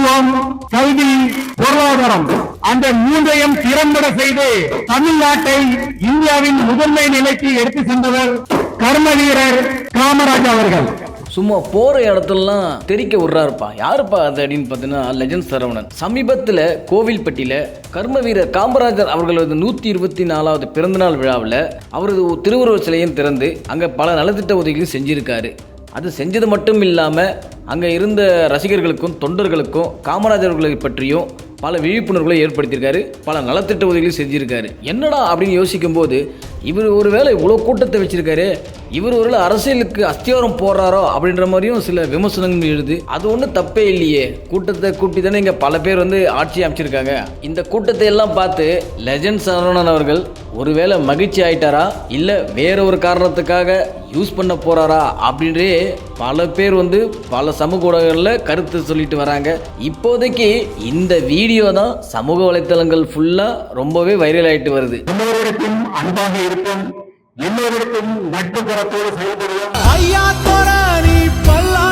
மருத்துவம், கல்வி, பொருளாதாரம் அந்த மூன்றையும் திறம்பட செய்து தமிழ்நாட்டை இந்தியாவின் முதன்மை நிலைக்கு எடுத்து சென்றவர் கர்ம வீரர் காமராஜ் அவர்கள். சும்மா போற இடத்துலலாம் தெரிக்க விடுறாருப்பா. யாருப்பா அது அப்படின்னு பார்த்தீங்கன்னா லெஜண்ட் சரவணன். சமீபத்தில் கோவில்பட்டியில் கர்ம வீரர் காமராஜர் அவர்களது 124வது பிறந்தநாள் விழாவில் அவரது திருவுருவ சிலையும் திறந்து அங்கே பல நலத்திட்ட உதவிகளையும் செஞ்சிருக்காரு. அது செஞ்சது மட்டும் இல்லாமல் அங்கே இருந்த ரசிகர்களுக்கும் தொண்டர்களுக்கும் காமராஜர்களை பற்றியும் பல விழிப்புணர்வுகளை ஏற்படுத்தியிருக்காரு, பல நலத்திட்ட உதவிகளையும் செஞ்சுருக்காரு. என்னடா அப்படின்னு யோசிக்கும் போது இவர் ஒரு வேளை இவ்வளோ கூட்டத்தை வச்சிருக்காரு, இவர் ஒரு அரசியலுக்கு அஸ்திவாரம் போடுறாரோ அப்படின்ற மாதிரியும் சில விமர்சனங்கள் எழுது. அது ஒன்றும் தப்பே இல்லையே, கூட்டத்தை கூட்டி தானே இங்கே பல பேர் ஆட்சி அமைச்சிருக்காங்க. இந்த கூட்டத்தை எல்லாம் பார்த்து லெஜண்ட் சரவணன் அவர்கள் ஒருவேளை மகிழ்ச்சி ஆயிட்டாரா இல்லை வேற ஒரு காரணத்துக்காக யூஸ் பண்ண போறாரா அப்படின்றே பல பேர் பல சமூக ஊடகங்களில் கருத்து சொல்லிட்டு வராங்க. இப்போதைக்கு இந்த வீடியோ தான் சமூக வலைத்தளங்கள் ஃபுல்லாக ரொம்பவே வைரல் ஆகிட்டு வருது. எல்லோருக்கும் அன்பாக இருக்கும், எல்லோருக்கும் நட்பு கரத்தோடு செயல்படுவோம். ஐயா தோரணி பல்லா